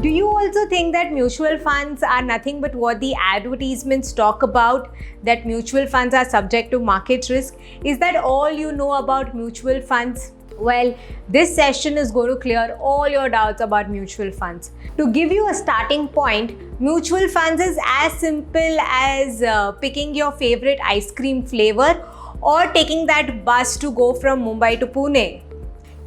Do you also think that mutual funds are nothing but what the advertisements talk about, that mutual funds are subject to market risk? Is that all you know about mutual funds? Well, this session is going to clear all your doubts about mutual funds. To give you a starting point, mutual funds is as simple as picking your favorite ice cream flavor or taking that bus to go from Mumbai to Pune.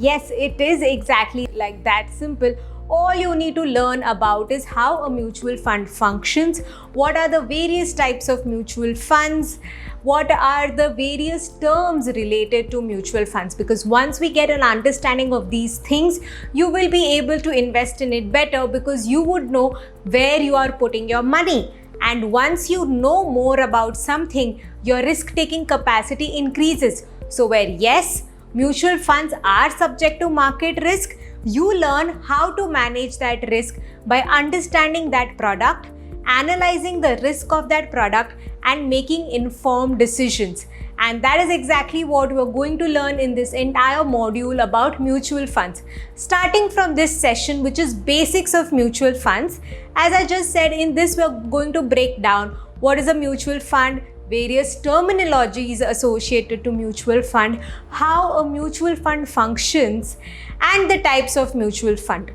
Yes, it is exactly like that simple. All you need to learn about is how a mutual fund functions, what are the various types of mutual funds, what are the various terms related to mutual funds, because once we get an understanding of these things, you will be able to invest in it better because you would know where you are putting your money. And once you know more about something, your risk-taking capacity increases. So where yes, mutual funds are subject to market risk, you learn how to manage that risk by understanding that product, analyzing the risk of that product, and making informed decisions. And that is exactly what we're going to learn in this entire module about mutual funds. Starting from this session, which is basics of mutual funds, as I just said, in this we're going to break down what is a mutual fund, various terminologies associated to mutual fund, how a mutual fund functions, and the types of mutual fund.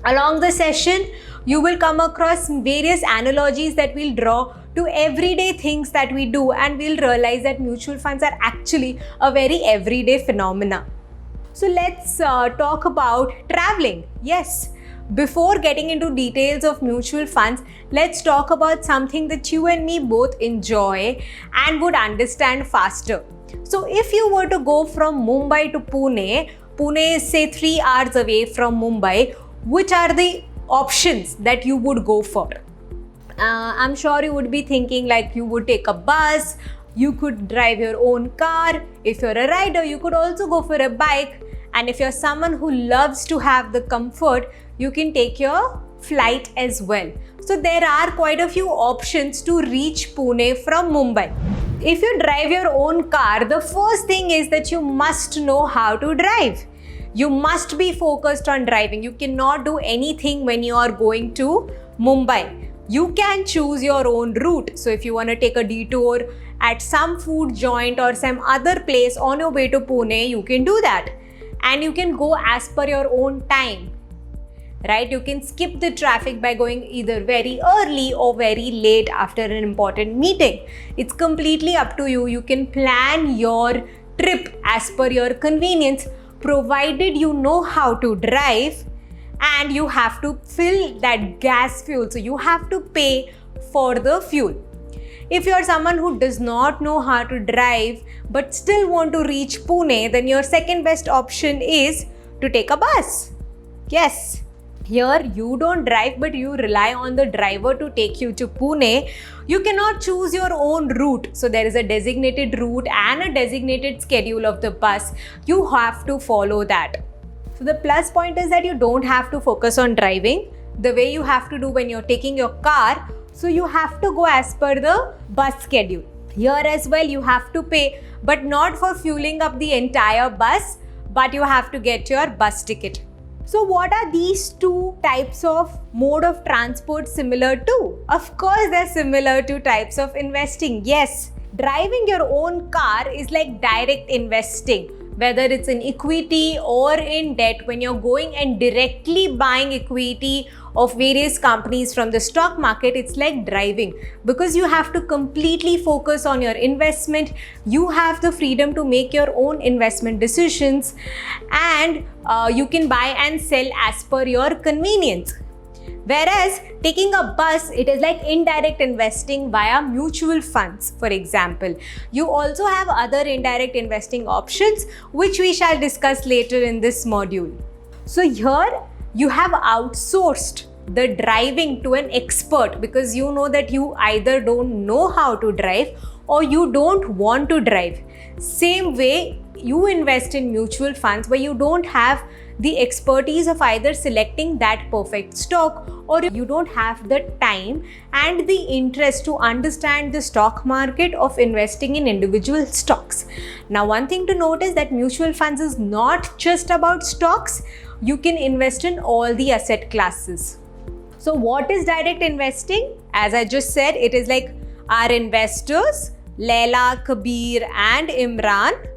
Along the session, you will come across various analogies that we'll draw to everyday things that we do, and we'll realize that mutual funds are actually a very everyday phenomena. So let's talk about traveling. Yes. Before getting into details of mutual funds, let's talk about something that you and me both enjoy and would understand faster. So if you were to go from Mumbai to Pune, Pune is say 3 hours away from Mumbai, which are the options that you would go for? I'm sure you would be thinking like you would take a bus, you could drive your own car. If you're a rider, you could also go for a bike. And if you're someone who loves to have the comfort, you can take your flight as well. So there are quite a few options to reach Pune from Mumbai. If you drive your own car, the first thing is that you must know how to drive. You must be focused on driving. You cannot do anything when you are going to Mumbai. You can choose your own route. So if you want to take a detour at some food joint or some other place on your way to Pune, you can do that. And you can go as per your own time. Right? You can skip the traffic by going either very early or very late after an important meeting. It's completely up to you. You can plan your trip as per your convenience, provided you know how to drive and you have to fill that gas fuel. So you have to pay for the fuel. If you're someone who does not know how to drive but still want to reach Pune, then your second best option is to take a bus. Yes. Here you don't drive but you rely on the driver to take you to Pune. You cannot choose your own route. So there is a designated route and a designated schedule of the bus. You have to follow that. So the plus point is that you don't have to focus on driving the way you have to do when you're taking your car. So you have to go as per the bus schedule. Here as well you have to pay, but not for fueling up the entire bus, but you have to get your bus ticket. So what are these two types of mode of transport similar to? Of course, they're similar to types of investing. Yes, driving your own car is like direct investing, whether it's in equity or in debt. When you're going and directly buying equity of various companies from the stock market, it's like driving because you have to completely focus on your investment. You have the freedom to make your own investment decisions, and you can buy and sell as per your convenience. Whereas taking a bus, it is like indirect investing via mutual funds, for example. You also have other indirect investing options, which we shall discuss later in this module. So here you have outsourced the driving to an expert because you know that you either don't know how to drive or you don't want to drive. Same way, you invest in mutual funds where you don't have the expertise of either selecting that perfect stock, or you don't have the time and the interest to understand the stock market of investing in individual stocks. Now, one thing to note is that mutual funds is not just about stocks. You can invest in all the asset classes. So what is direct investing? As I just said, it is like our investors, Laila, Kabir and Imran,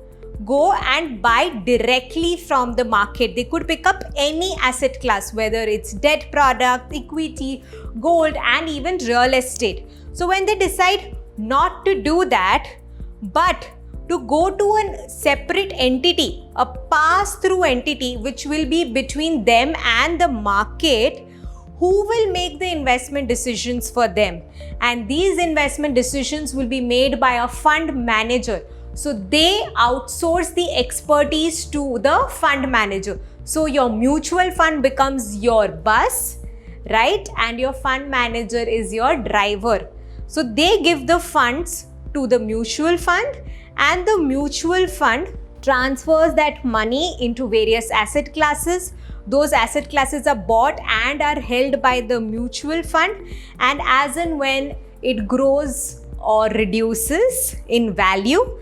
go and buy directly from the market. They could pick up any asset class, whether it's debt product, equity, gold and even real estate. So when they decide not to do that, but to go to a separate entity, a pass-through entity which will be between them and the market, who will make the investment decisions for them? And these investment decisions will be made by a fund manager. So they outsource the expertise to the fund manager. So your mutual fund becomes your bus, right? And your fund manager is your driver. So they give the funds to the mutual fund, and the mutual fund transfers that money into various asset classes. Those asset classes are bought and are held by the mutual fund, and as and when it grows or reduces in value,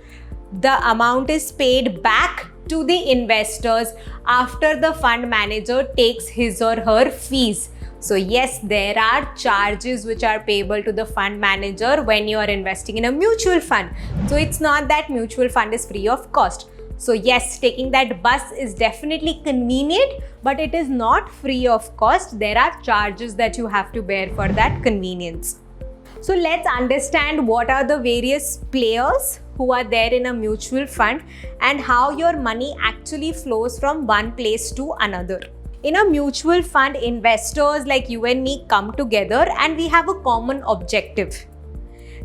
the amount is paid back to the investors after the fund manager takes his or her fees. So yes, there are charges which are payable to the fund manager when you are investing in a mutual fund. So it's not that mutual fund is free of cost. So yes, taking that bus is definitely convenient, but it is not free of cost. There are charges that you have to bear for that convenience. So let's understand what are the various players who are there in a mutual fund and how your money actually flows from one place to another. In a mutual fund, investors like you and me come together and we have a common objective,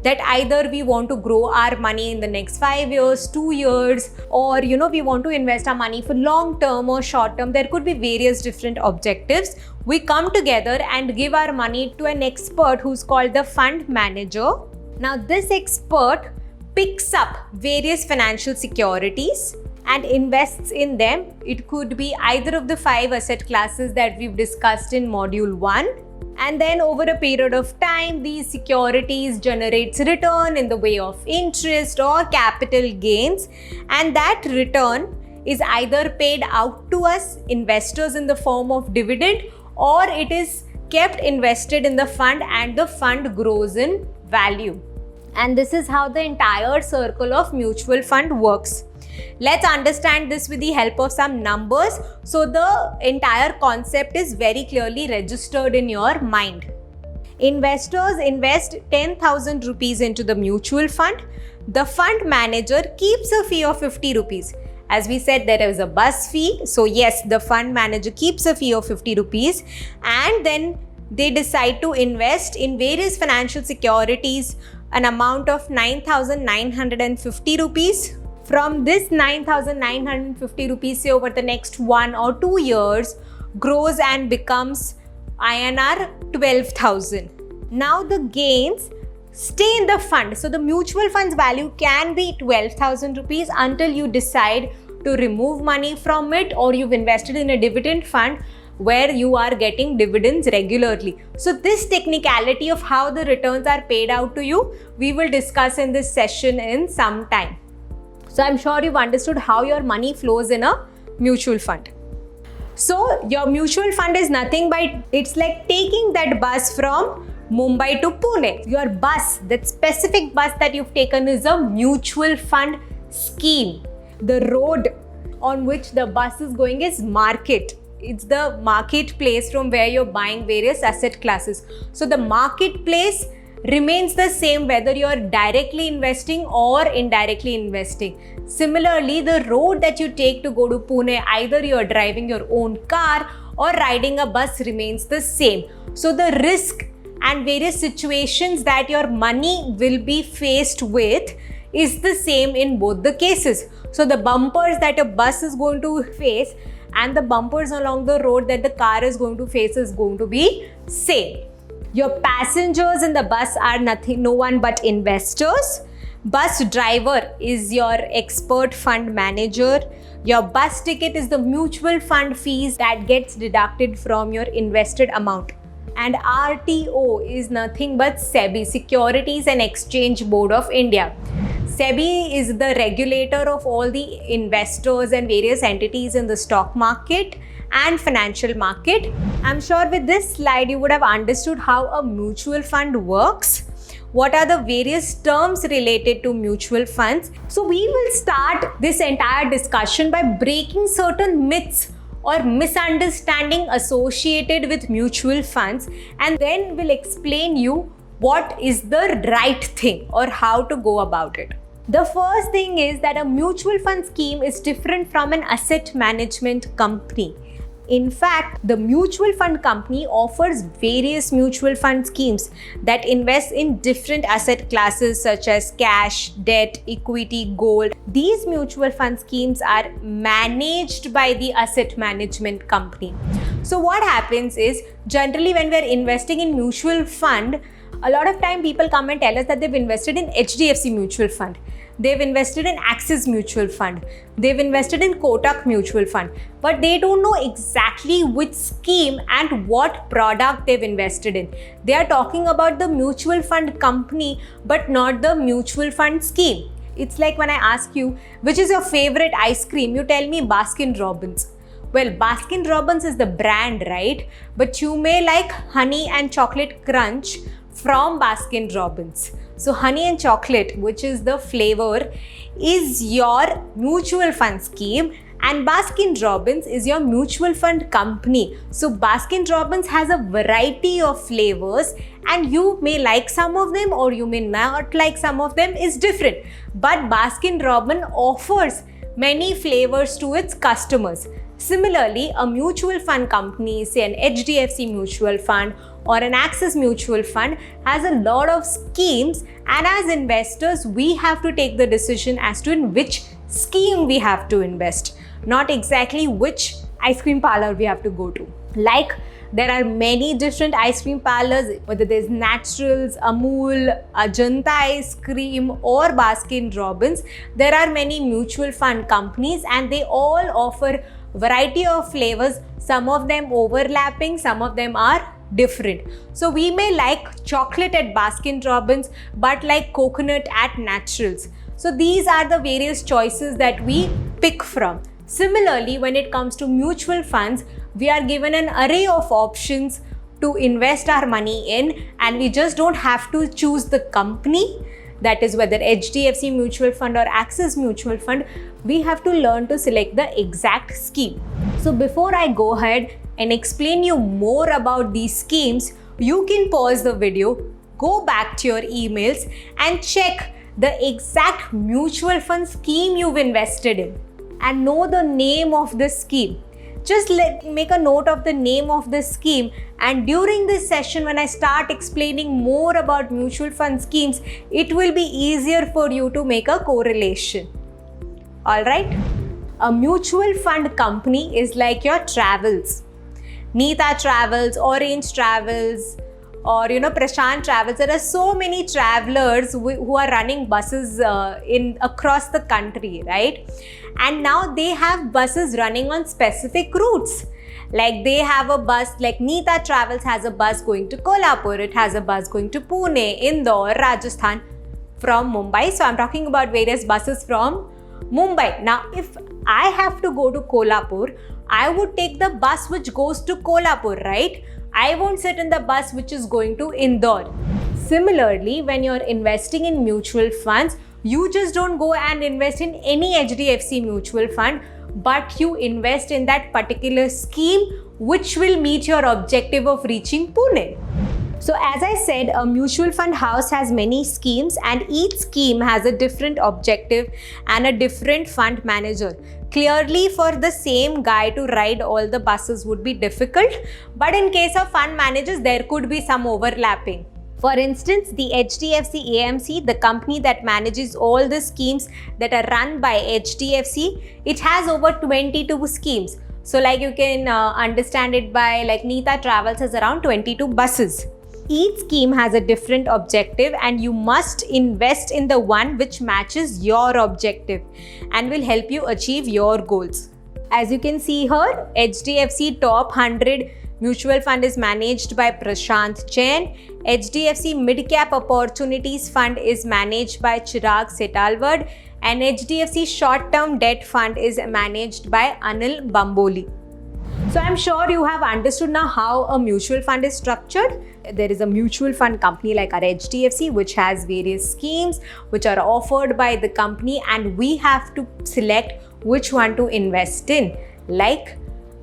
that either we want to grow our money in the next 5 years, 2 years, or we want to invest our money for long term or short term. There could be various different objectives. We come together and give our money to an expert who's called the fund manager. Now this expert picks up various financial securities and invests in them. It could be either of the 5 asset classes that we've discussed in module 1. And then over a period of time, these securities generates return in the way of interest or capital gains. And that return is either paid out to us investors in the form of dividend, or it is kept invested in the fund and the fund grows in value. And this is how the entire circle of mutual fund works. Let's understand this with the help of some numbers, so the entire concept is very clearly registered in your mind. Investors invest 10,000 rupees into the mutual fund. The fund manager keeps a fee of 50 rupees. As we said, there is a bus fee. So yes, the fund manager keeps a fee of 50 rupees, and then they decide to invest in various financial securities an amount of 9,950 rupees. From this 9,950 rupees, say over the next 1 or 2 years, grows and becomes INR 12,000. Now the gains stay in the fund. So the mutual fund's value can be 12,000 rupees until you decide to remove money from it, or you've invested in a dividend fund where you are getting dividends regularly. So this technicality of how the returns are paid out to you, we will discuss in this session in some time. So I'm sure you've understood how your money flows in a mutual fund. So your mutual fund is nothing but it's like taking that bus from Mumbai to Pune. Your bus, that specific bus that you've taken, is a mutual fund scheme. The road on which the bus is going is market. It's the marketplace from where you're buying various asset classes. So the marketplace remains the same whether you're directly investing or indirectly investing. Similarly, the road that you take to go to Pune, either you're driving your own car or riding a bus, remains the same. So the risk and various situations that your money will be faced with is the same in both the cases. So the bumpers that a bus is going to face and the bumpers along the road that the car is going to face is going to be same. Your passengers in the bus are no one but investors. Bus driver is your expert fund manager. Your bus ticket is the mutual fund fees that gets deducted from your invested amount. And RTO is nothing but SEBI, Securities and Exchange Board of India. SEBI is the regulator of all the investors and various entities in the stock market, and financial market. I'm sure with this slide you would have understood how a mutual fund works. What are the various terms related to mutual funds? So we will start this entire discussion by breaking certain myths or misunderstanding associated with mutual funds, and then we'll explain you what is the right thing or how to go about it. The first thing is that a mutual fund scheme is different from an asset management company. In fact, the mutual fund company offers various mutual fund schemes that invest in different asset classes such as cash, debt, equity, gold. These mutual fund schemes are managed by the asset management company. So what happens is, generally when we're investing in mutual fund, a lot of time people come and tell us that they've invested in HDFC mutual fund. They've invested in Axis mutual fund. They've invested in Kotak mutual fund. But they don't know exactly which scheme and what product they've invested in. They are talking about the mutual fund company but not the mutual fund scheme. It's like when I ask you, which is your favorite ice cream? You tell me Baskin Robbins. Well, Baskin Robbins is the brand, right? But you may like Honey and Chocolate Crunch from Baskin Robbins. So honey and chocolate, which is the flavor, is your mutual fund scheme, and Baskin Robbins is your mutual fund company. So Baskin Robbins has a variety of flavors, and you may like some of them or you may not like some of them, is different. But Baskin Robbins offers many flavors to its customers. Similarly, a mutual fund company, say an HDFC mutual fund or an Axis mutual fund, has a lot of schemes, and as investors we have to take the decision as to in which scheme we have to invest, not exactly which ice cream parlor we have to go to. Like there are many different ice cream parlors, whether there's Naturals, Amul, Ajanta ice cream or Baskin Robbins. There are many mutual fund companies and they all offer variety of flavors, some of them overlapping, some of them are different. So we may like chocolate at Baskin Robbins but like coconut at Naturals. So these are the various choices that we pick from. Similarly, when it comes to mutual funds, we are given an array of options to invest our money in, and we just don't have to choose the company, that is whether HDFC mutual fund or Axis mutual fund. We have to learn to select the exact scheme. So before I go ahead and explain you more about these schemes, you can pause the video, go back to your emails and check the exact mutual fund scheme you've invested in and know the name of the scheme. Just make a note of the name of the scheme, and during this session when I start explaining more about mutual fund schemes, it will be easier for you to make a correlation. Alright? A mutual fund company is like your travels. Neeta Travels, Orange Travels, or Prashant Travels. There are so many travelers who are running buses across the country, right? And now they have buses running on specific routes. Like they have a bus, like Neeta Travels has a bus going to Kolhapur, it has a bus going to Pune, Indore, Rajasthan from Mumbai. So I'm talking about various buses from Mumbai. Now if I have to go to Kolhapur, I would take the bus which goes to Kolhapur, right? I won't sit in the bus which is going to Indore. Similarly, when you're investing in mutual funds, you just don't go and invest in any HDFC mutual fund, but you invest in that particular scheme which will meet your objective of reaching Pune. So as I said, a mutual fund house has many schemes and each scheme has a different objective and a different fund manager. Clearly, for the same guy to ride all the buses would be difficult, but in case of fund managers, there could be some overlapping. For instance, the HDFC AMC, the company that manages all the schemes that are run by HDFC, it has over 22 schemes. So like you can understand it by like Neeta Travels has around 22 buses. Each scheme has a different objective and you must invest in the one which matches your objective and will help you achieve your goals. As you can see here, HDFC Top 100 Mutual Fund is managed by Prashant Jain. HDFC Mid Cap Opportunities Fund is managed by Chirag Setalvad, and HDFC Short Term Debt Fund is managed by Anil Bamboli. So I'm sure you have understood now how a mutual fund is structured. There is a mutual fund company like our HDFC, which has various schemes which are offered by the company, and we have to select which one to invest in. Like,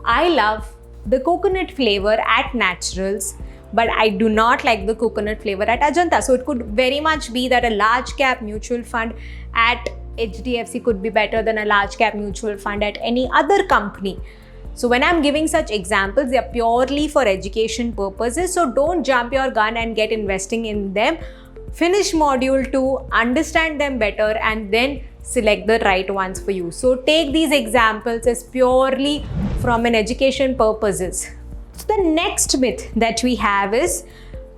I love the coconut flavor at Naturals, but I do not like the coconut flavor at Ajanta. So it could very much be that a large cap mutual fund at HDFC could be better than a large cap mutual fund at any other company. So when I'm giving such examples, they are purely for education purposes. So don't jump your gun and get investing in them. Finish module 2, understand them better, and then select the right ones for you. So take these examples as purely from an education purposes. So the next myth that we have is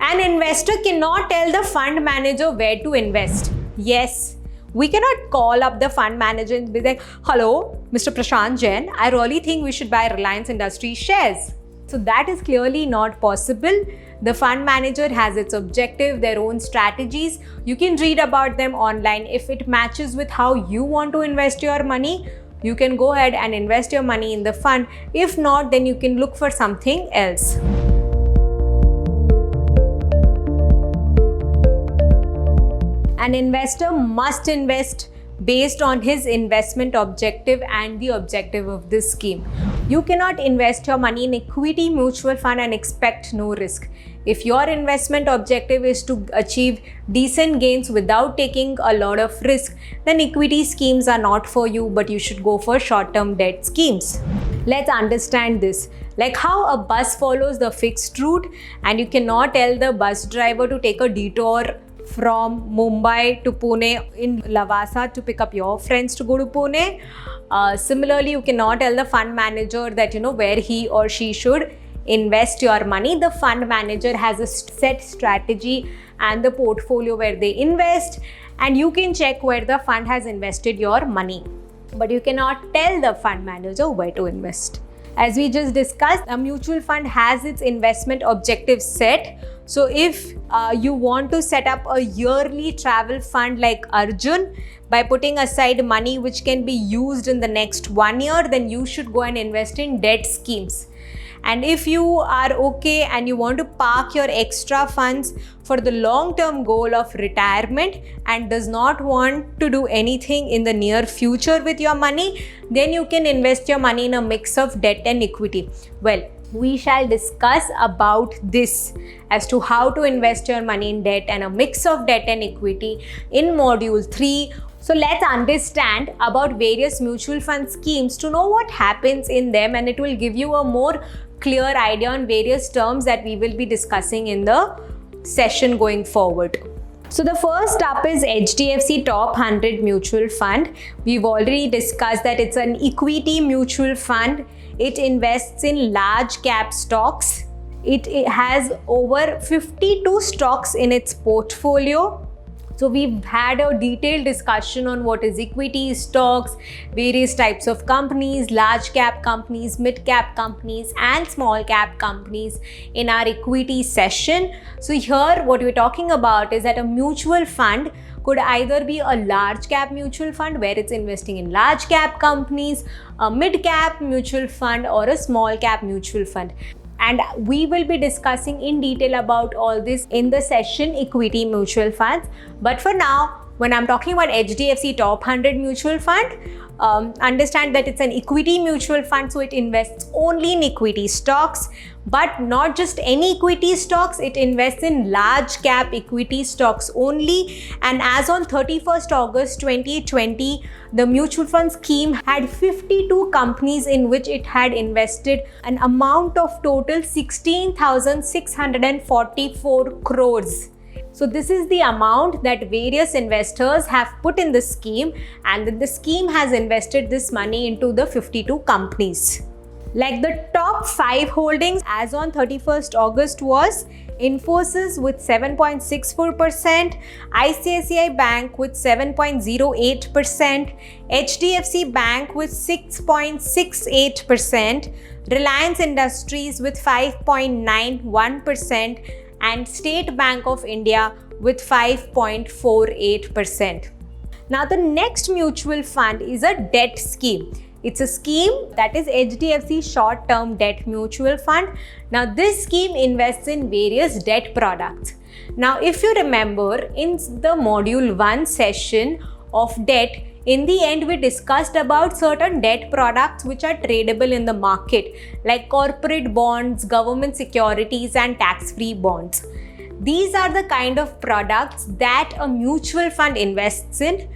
an investor cannot tell the fund manager where to invest. Yes. We cannot call up the fund manager and be like, hello, Mr. Prashant Jain, I really think we should buy Reliance Industries shares. So that is clearly not possible. The fund manager has its objective, their own strategies. You can read about them online. If it matches with how you want to invest your money, you can go ahead and invest your money in the fund. If not, then you can look for something else. An investor must invest based on his investment objective and the objective of this scheme. You cannot invest your money in equity mutual fund and expect no risk. If your investment objective is to achieve decent gains without taking a lot of risk, then equity schemes are not for you, but you should go for short-term debt schemes. Let's understand this. Like how a bus follows the fixed route, and you cannot tell the bus driver to take a detour from Mumbai to Pune in Lavasa to pick up your friends to go to Pune. Similarly, you cannot tell the fund manager that where he or she should invest your money. The fund manager has a set strategy and the portfolio where they invest, and you can check where the fund has invested your money. But you cannot tell the fund manager where to invest. As we just discussed, a mutual fund has its investment objectives set. So if you want to set up a yearly travel fund like Arjun by putting aside money which can be used in the next 1 year, then you should go and invest in debt schemes. And if you are okay and you want to park your extra funds for the long-term goal of retirement and does not want to do anything in the near future with your money, then you can invest your money in a mix of debt and equity. Well, we shall discuss about this as to how to invest your money in debt and a mix of debt and equity in module 3. So let's understand about various mutual fund schemes to know what happens in them, and it will give you a more clear idea on various terms that we will be discussing in the session going forward. So the first up is HDFC Top 100 Mutual Fund. We've already discussed that it's an equity mutual fund. It invests in large cap stocks. It has over 52 stocks in its portfolio. So we've had a detailed discussion on what is equity, stocks, various types of companies, large cap companies, mid cap companies, and small cap companies in our equity session. So here what we're talking about is that a mutual fund could either be a large cap mutual fund where it's investing in large cap companies, a mid cap mutual fund, or a small cap mutual fund. And we will be discussing in detail about all this in the session equity mutual funds. But for now, when I'm talking about HDFC Top 100 Mutual Fund, understand that it's an equity mutual fund, so it invests only in equity stocks, but not just any equity stocks. It invests in large cap equity stocks only. And as on 31st August 2020, the mutual fund scheme had 52 companies in which it had invested an amount of total 16,644 crores. So this is the amount that various investors have put in the scheme, and then the scheme has invested this money into the 52 companies. Like the top 5 holdings as on 31st August was Infosys with 7.64%, ICICI Bank with 7.08%, HDFC Bank with 6.68%, Reliance Industries with 5.91%, and State Bank of India with 5.48%. Now the next mutual fund is a debt scheme. It's a scheme that is HDFC Short-Term Debt Mutual Fund. Now, this scheme invests in various debt products. Now, if you remember, in the module 1 session of debt, in the end, we discussed about certain debt products which are tradable in the market, like corporate bonds, government securities, and tax-free bonds. These are the kind of products that a mutual fund invests in.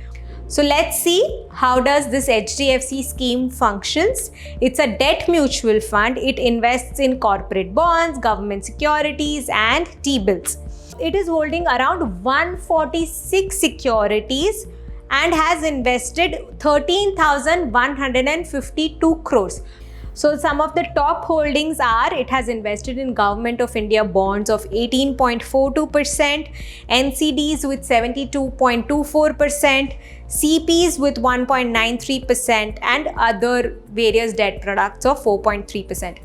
So let's see how does this HDFC scheme functions. It's a debt mutual fund. It invests in corporate bonds, government securities, and T-bills. It is holding around 146 securities and has invested 13,152 crores. So some of the top holdings are, it has invested in Government of India bonds of 18.42%, NCDs with 72.24%, CPs with 1.93%, and other various debt products of 4.3%.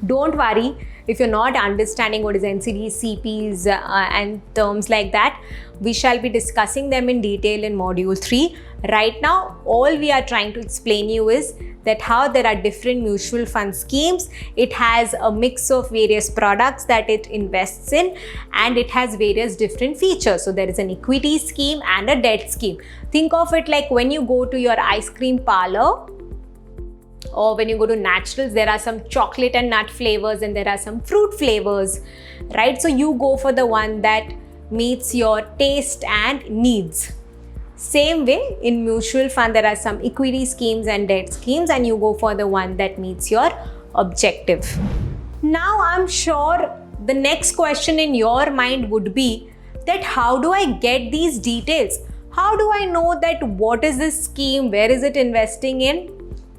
Don't worry if you're not understanding what is NCDs, CPs and terms like that. We shall be discussing them in detail in module 3. Right now, all we are trying to explain you is that how there are different mutual fund schemes. It has a mix of various products that it invests in, and it has various different features. So there is an equity scheme and a debt scheme. Think of it like when you go to your ice cream parlor, or when you go to Naturals, there are some chocolate and nut flavors and there are some fruit flavors, right? So you go for the one that meets your taste and needs. Same way, in mutual fund, there are some equity schemes and debt schemes, and you go for the one that meets your objective. Now, I'm sure the next question in your mind would be that how do I get these details? How do I know that what is this scheme? Where is it investing in?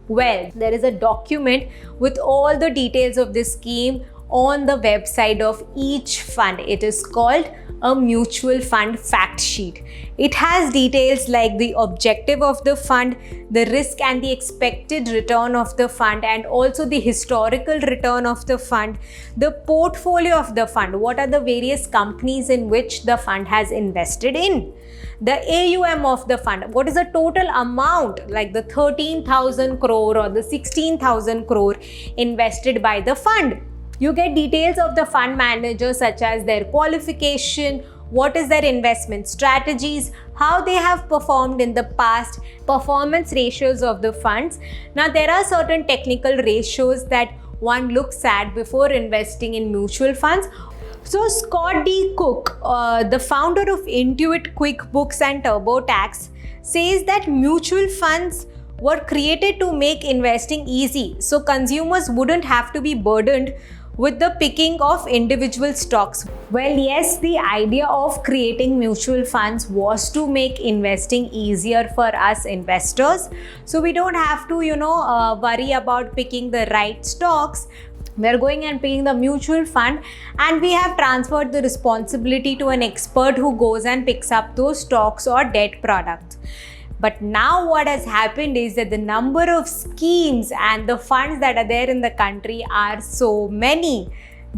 Well, there is a document with all the details of this scheme on the website of each fund. It is called a mutual fund fact sheet. It has details like the objective of the fund, the risk and the expected return of the fund, and also the historical return of the fund, the portfolio of the fund, what are the various companies in which the fund has invested in, the AUM of the fund, what is the total amount, like the 13,000 crore or the 16,000 crore invested by the fund. You get details of the fund manager, such as their qualification, what is their investment strategies, how they have performed in the past, performance ratios of the funds. Now, there are certain technical ratios that one looks at before investing in mutual funds. So, Scott D. Cook, the founder of Intuit QuickBooks and TurboTax, says that mutual funds were created to make investing easy, so consumers wouldn't have to be burdened with the picking of individual stocks. Well, yes, the idea of creating mutual funds was to make investing easier for us investors. So we don't have to, worry about picking the right stocks. We're going and picking the mutual fund, and we have transferred the responsibility to an expert who goes and picks up those stocks or debt products. But now what has happened is that the number of schemes and the funds that are there in the country are so many.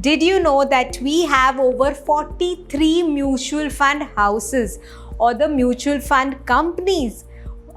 Did you know that we have over 43 mutual fund houses or the mutual fund companies?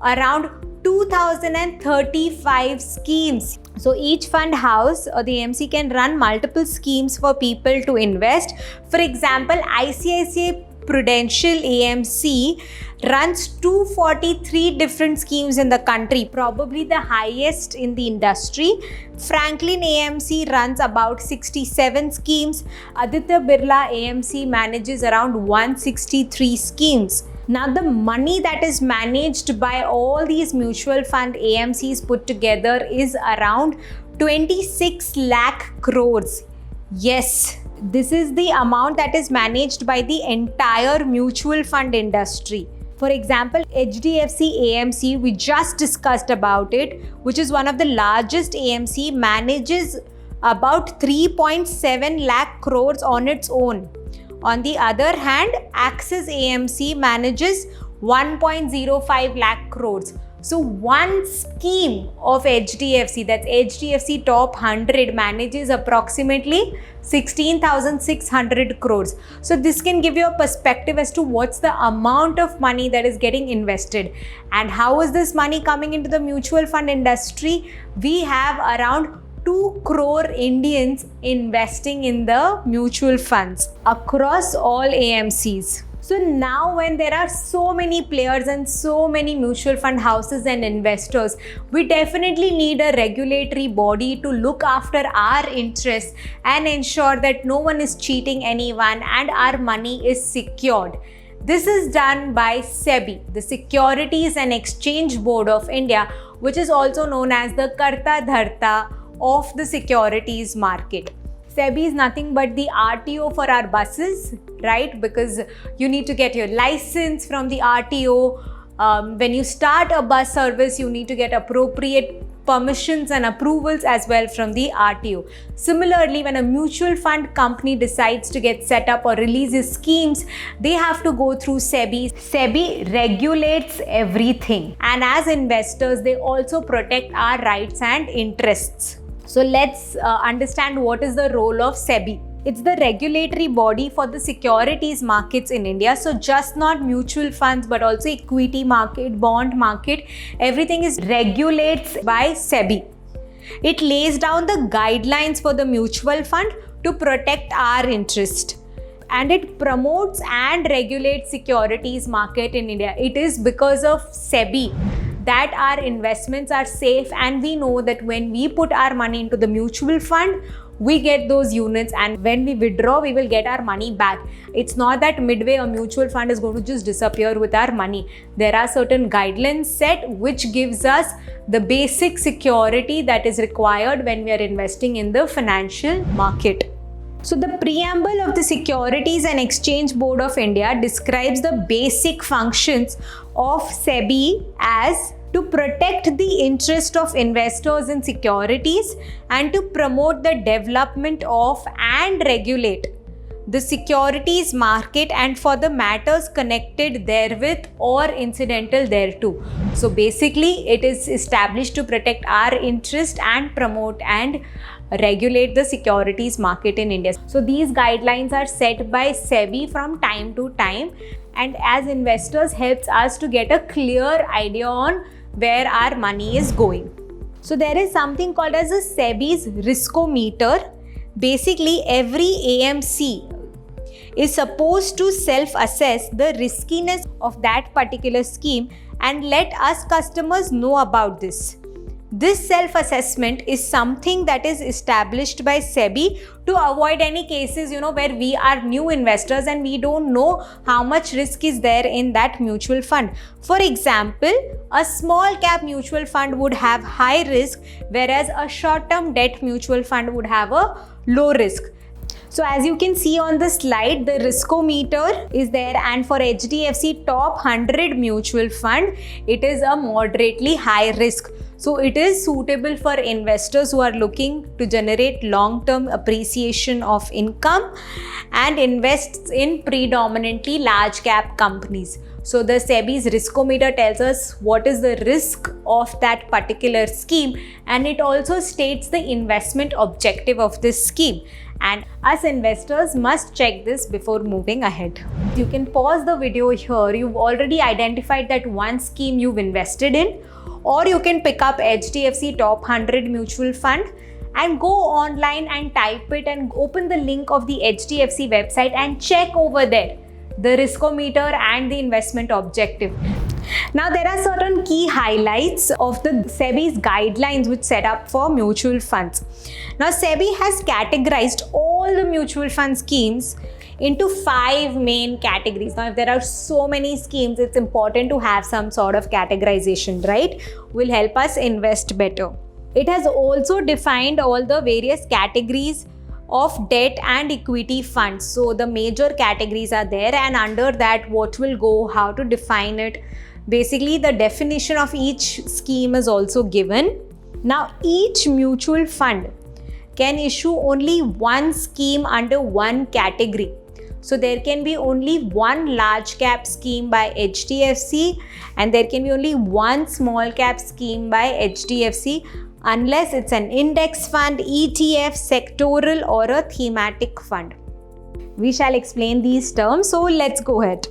Around 2,035 schemes. So each fund house or the AMC can run multiple schemes for people to invest. For example, ICICI Prudential AMC runs 243 different schemes in the country, probably the highest in the industry. Franklin AMC runs about 67 schemes. Aditya Birla AMC manages around 163 schemes. Now, the money that is managed by all these mutual fund AMCs put together is around 26 lakh crores. Yes, this is the amount that is managed by the entire mutual fund industry. For example, HDFC AMC, we just discussed about it, which is one of the largest AMC, manages about 3.7 lakh crores on its own. On the other hand, Axis AMC manages 1.05 lakh crores. So one scheme of HDFC, that's HDFC Top 100, manages approximately 16,600 crores. So this can give you a perspective as to what's the amount of money that is getting invested. And how is this money coming into the mutual fund industry? We have around 2 crore Indians investing in the mutual funds across all AMCs. So now when there are so many players and so many mutual fund houses and investors, we definitely need a regulatory body to look after our interests and ensure that no one is cheating anyone and our money is secured. This is done by SEBI, the Securities and Exchange Board of India, which is also known as the Karta Dharta of the securities market. SEBI is nothing but the RTO for our buses, right? Because you need to get your license from the RTO. When you start a bus service, you need to get appropriate permissions and approvals as well from the RTO. Similarly, when a mutual fund company decides to get set up or releases schemes, they have to go through SEBI. SEBI regulates everything. And as investors, they also protect our rights and interests. So let's understand what is the role of SEBI. It's the regulatory body for the securities markets in India. So just not mutual funds, but also equity market, bond market, everything is regulated by SEBI. It lays down the guidelines for the mutual fund to protect our interest. And it promotes and regulates securities market in India. It is because of SEBI that our investments are safe, and we know that when we put our money into the mutual fund, we get those units, and when we withdraw, we will get our money back. It's not that midway a mutual fund is going to just disappear with our money. There are certain guidelines set which gives us the basic security that is required when we are investing in the financial market. So the preamble of the Securities and Exchange Board of India describes the basic functions of SEBI as to protect the interest of investors in securities and to promote the development of and regulate the securities market and for the matters connected therewith or incidental thereto. So basically, it is established to protect our interest and promote and regulate the securities market in India. So these guidelines are set by SEBI from time to time, and as investors helps us to get a clear idea on where our money is going. So there is something called as a SEBI's riskometer. Basically, every AMC is supposed to self-assess the riskiness of that particular scheme and let us customers know about this. This self-assessment is something that is established by SEBI to avoid any cases, where we are new investors and we don't know how much risk is there in that mutual fund. For example, a small cap mutual fund would have high risk, whereas a short-term debt mutual fund would have a low risk. So as you can see on the slide, the riskometer is there, and for HDFC Top 100 mutual fund, it is a moderately high risk. So it is suitable for investors who are looking to generate long-term appreciation of income and invests in predominantly large cap companies. So the SEBI's riskometer tells us what is the risk of that particular scheme, and it also states the investment objective of this scheme. And us investors must check this before moving ahead. You can pause the video here. You've already identified that one scheme you've invested in, or you can pick up HDFC Top 100 mutual fund and go online and type it and open the link of the HDFC website and check over there the riskometer and the investment objective. Now there are certain key highlights of the SEBI's guidelines which set up for mutual funds. Now SEBI has categorized all the mutual fund schemes into 5 main categories. Now if there are so many schemes, it's important to have some sort of categorization, right? Will help us invest better. It has also defined all the various categories of debt and equity funds. So the major categories are there, and under that what will go, how to define it. Basically the definition of each scheme is also given. Now each mutual fund can issue only one scheme under one category. So there can be only one large cap scheme by HDFC and there can be only one small cap scheme by HDFC unless it's an index fund, ETF, sectoral or a thematic fund. We shall explain these terms, so let's go ahead.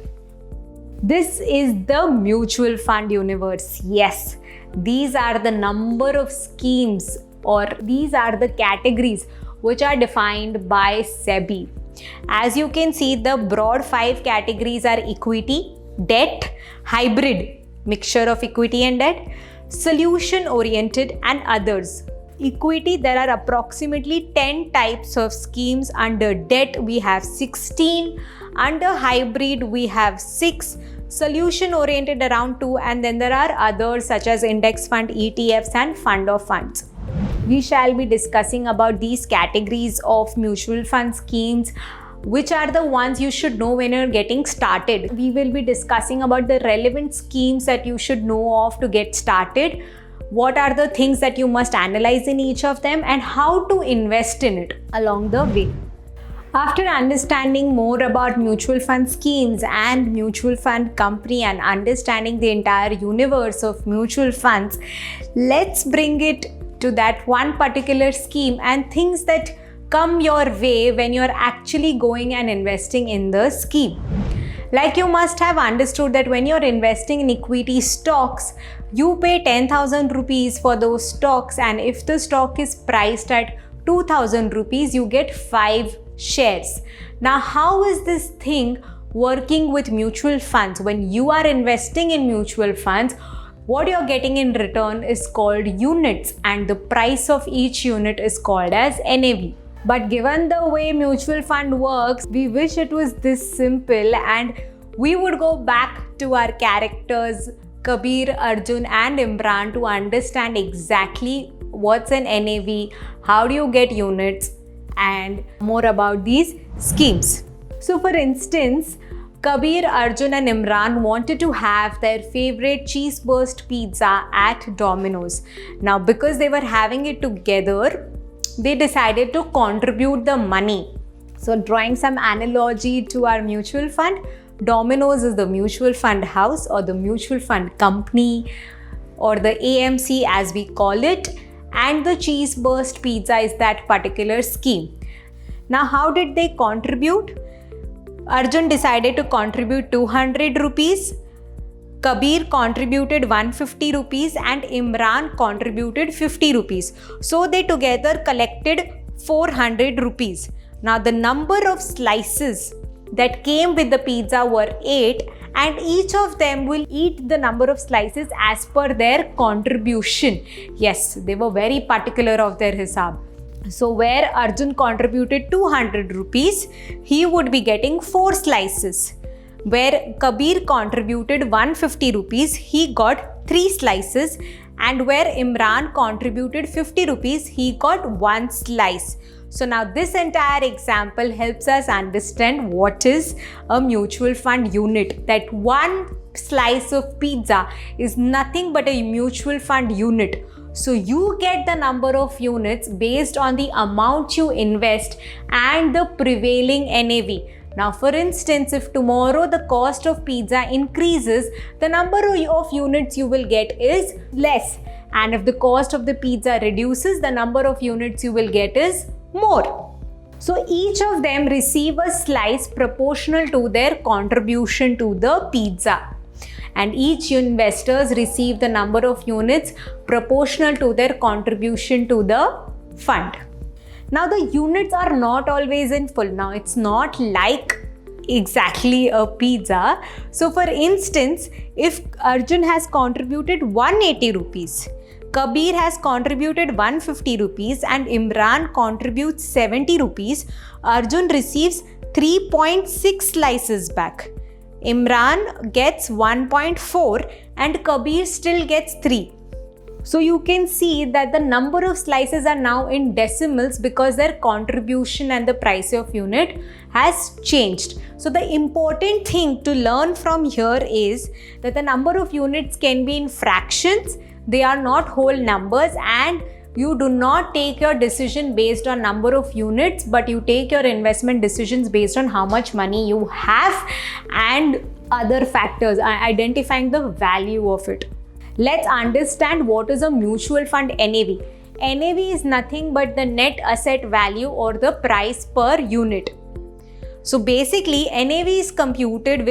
This is the mutual fund universe. Yes, these are the number of schemes or these are the categories which are defined by SEBI. As you can see, the broad 5 categories are equity, debt, hybrid, mixture of equity and debt, solution oriented and others. Equity, there are approximately 10 types of schemes. Under debt we have 16, under hybrid we have 6, solution oriented around 2, and then there are others such as index fund, ETFs and fund of funds. We shall be discussing about these categories of mutual fund schemes, which are the ones you should know when you're getting started. We will be discussing about the relevant schemes that you should know of to get started, what are the things that you must analyze in each of them, and how to invest in it along the way. After understanding more about mutual fund schemes and mutual fund company and understanding the entire universe of mutual funds, let's bring it to that one particular scheme and things that come your way when you're actually going and investing in the scheme. Like you must have understood that when you're investing in equity stocks, you pay 10,000 rupees for those stocks, and if the stock is priced at 2,000 rupees, you get 5 shares. Now, how is this thing working with mutual funds? When you are investing in mutual funds, what you're getting in return is called units, and the price of each unit is called as NAV. But given the way mutual fund works, we wish it was this simple and we would go back to our characters Kabir, Arjun and Imran to understand exactly what's an NAV, how do you get units, and more about these schemes. So for instance, Kabir, Arjun and Imran wanted to have their favorite cheese burst pizza at Domino's. Now because they were having it together, they decided to contribute the money. So drawing some analogy to our mutual fund, Domino's is the mutual fund house or the mutual fund company or the AMC as we call it, and the cheese burst pizza is that particular scheme. Now how did they contribute? Arjun decided to contribute 200 rupees, Kabir contributed 150 rupees and Imran contributed 50 rupees. So they together collected 400 rupees. Now the number of slices that came with the pizza were 8 and each of them will eat the number of slices as per their contribution. Yes, they were very particular of their hisab. So where Arjun contributed 200 rupees, he would be getting 4 slices. Where Kabir contributed 150 rupees, he got 3 slices, and where Imran contributed 50 rupees, he got 1 slice. So now this entire example helps us understand what is a mutual fund unit. That one slice of pizza is nothing but a mutual fund unit. So you get the number of units based on the amount you invest and the prevailing NAV. Now for instance, if tomorrow the cost of pizza increases, the number of units you will get is less. And if the cost of the pizza reduces, the number of units you will get is more. So each of them receive a slice proportional to their contribution to the pizza. And each investors receive the number of units proportional to their contribution to the fund. Now the units are not always in full. Now it's not like exactly a pizza. So for instance, if Arjun has contributed 180 rupees, Kabir has contributed 150 rupees and Imran contributes 70 rupees, Arjun receives 3.6 slices back. Imran gets 1.4 and Kabir still gets 3. So you can see that the number of slices are now in decimals because their contribution and the price of unit has changed. So the important thing to learn from here is that the number of units can be in fractions, they are not whole numbers, and you do not take your decision based on number of units, but you take your investment decisions based on how much money you have and other factors, identifying the value of it. Let's understand what is a mutual fund NAV. NAV is nothing but the net asset value or the price per unit. So basically, NAV is computed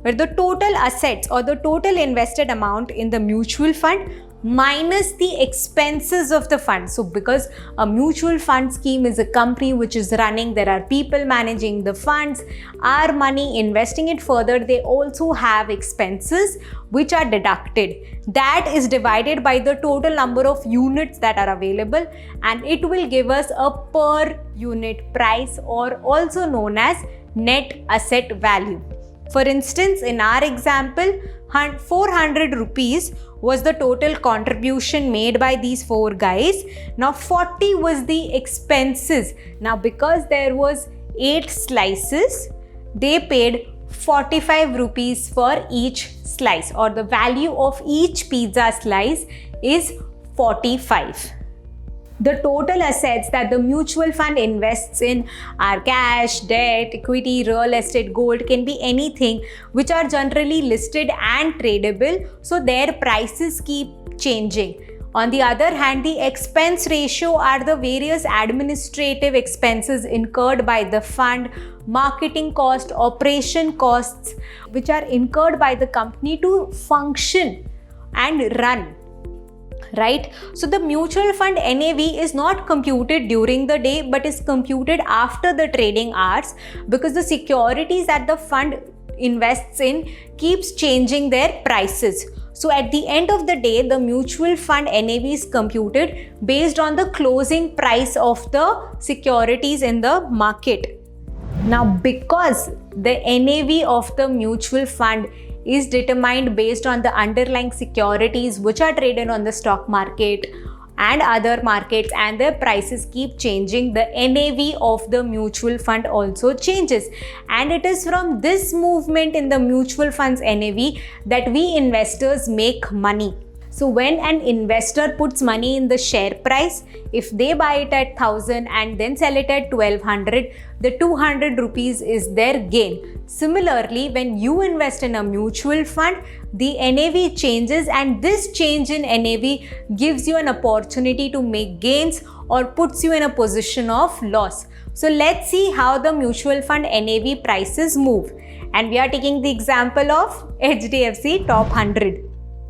where the total assets or the total invested amount in the mutual fund minus the expenses of the fund. So because a mutual fund scheme is a company which is running, there are people managing the funds, our money, investing it further, they also have expenses which are deducted. That is divided by the total number of units that are available, and it will give us a per unit price, or also known as net asset value. For instance, in our example, 400 rupees was the total contribution made by these 4 guys. Now 40 was the expenses. Now because there was 8 slices, they paid 45 rupees for each slice, or the value of each pizza slice is 45. The total assets that the mutual fund invests in are cash, debt, equity, real estate, gold, can be anything, which are generally listed and tradable, so their prices keep changing. On the other hand, the expense ratio are the various administrative expenses incurred by the fund, marketing cost, operation costs, which are incurred by the company to function and run. Right? So the mutual fund NAV is not computed during the day, but is computed after the trading hours, because the securities that the fund invests in keeps changing their prices. So at the end of the day, the mutual fund NAV is computed based on the closing price of the securities in the market. Now, because the NAV of the mutual fund is determined based on the underlying securities which are traded on the stock market and other markets, and their prices keep changing, the NAV of the mutual fund also changes. And it is from this movement in the mutual fund's NAV that we investors make money. So when an investor puts money in the share price, if they buy it at 1000 and then sell it at 1200, the 200 rupees is their gain. Similarly, when you invest in a mutual fund, the NAV changes, and this change in NAV gives you an opportunity to make gains or puts you in a position of loss. So let's see how the mutual fund NAV prices move. And we are taking the example of HDFC Top 100.